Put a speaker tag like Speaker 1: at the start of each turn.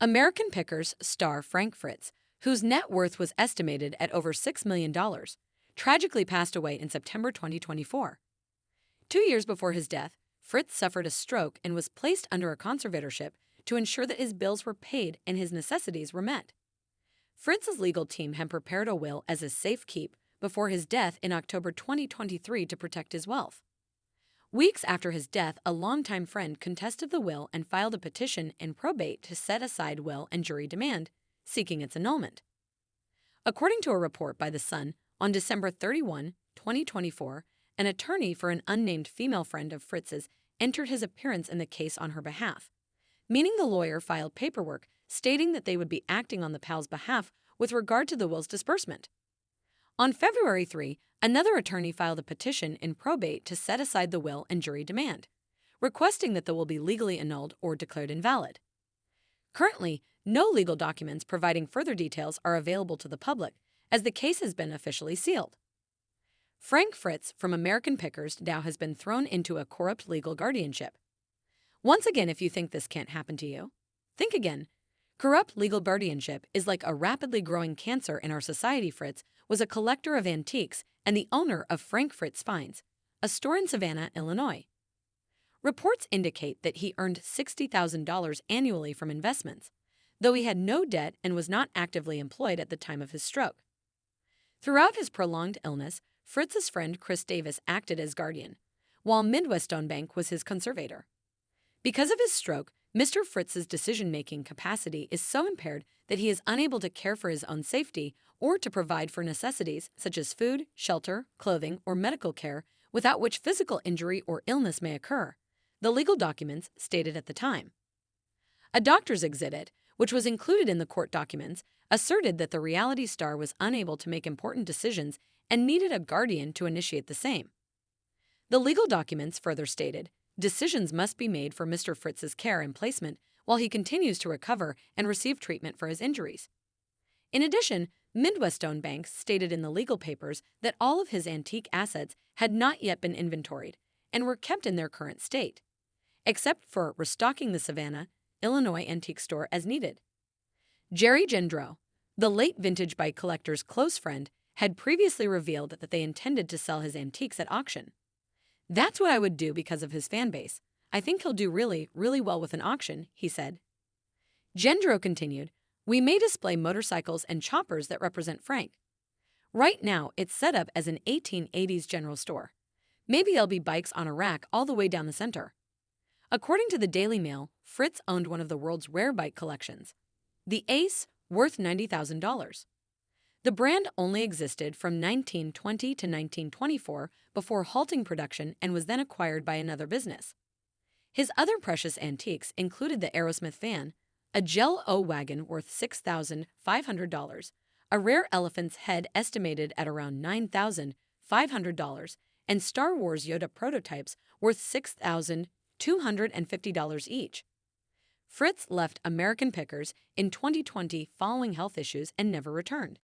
Speaker 1: American Pickers star Frank Fritz, whose net worth was estimated at over $6 million, tragically passed away in September 2024. 2 years before his death, Fritz suffered a stroke and was placed under a conservatorship to ensure that his bills were paid and his necessities were met. Fritz's legal team had prepared a will as a safekeep before his death in October 2023 to protect his wealth. Weeks after his death, a longtime friend contested the will and filed a petition in probate to set aside will and jury demand, seeking its annulment. According to a report by The Sun, on December 31, 2024, an attorney for an unnamed female friend of Fritz's entered his appearance in the case on her behalf, meaning the lawyer filed paperwork stating that they would be acting on the pal's behalf with regard to the will's disbursement. On February 3, another attorney filed a petition in probate to set aside the will and jury demand, requesting that the will be legally annulled or declared invalid. Currently, no legal documents providing further details are available to the public, as the case has been officially sealed. Frank Fritz from American Pickers now has been thrown into a corrupt legal guardianship. Once again, if you think this can't happen to you, think again. Corrupt legal guardianship is like a rapidly growing cancer in our society. Fritz was a collector of antiques and the owner of Frank Fritz Finds, a store in Savannah, Illinois. Reports indicate that he earned $60,000 annually from investments, though he had no debt and was not actively employed at the time of his stroke. Throughout his prolonged illness, Fritz's friend Chris Davis acted as guardian, while Midwestone Bank was his conservator. Because of his stroke, Mr. Fritz's decision-making capacity is so impaired that he is unable to care for his own safety or to provide for necessities such as food, shelter, clothing, or medical care, without which physical injury or illness may occur, the legal documents stated at the time. A doctor's exhibit, which was included in the court documents, asserted that the reality star was unable to make important decisions and needed a guardian to initiate the same. The legal documents further stated, decisions must be made for Mr. Fritz's care and placement while he continues to recover and receive treatment for his injuries. In addition, Midwestone Bank stated in the legal papers that all of his antique assets had not yet been inventoried and were kept in their current state, except for restocking the Savannah, Illinois antique store as needed. Jerry Gendreau, the late vintage bike collector's close friend, had previously revealed that they intended to sell his antiques at auction. "That's what I would do because of his fan base. I think he'll do really, really well with an auction," he said. Gendreau continued, "We may display motorcycles and choppers that represent Frank. Right now, it's set up as an 1880s general store. Maybe there'll be bikes on a rack all the way down the center." According to the Daily Mail, Fritz owned one of the world's rare bike collections, the Ace, worth $90,000. The brand only existed from 1920 to 1924 before halting production and was then acquired by another business. His other precious antiques included the Aerosmith van, a Gel-O wagon worth $6,500, a rare elephant's head estimated at around $9,500, and Star Wars Yoda prototypes worth $6,250 each. Fritz left American Pickers in 2020 following health issues and never returned.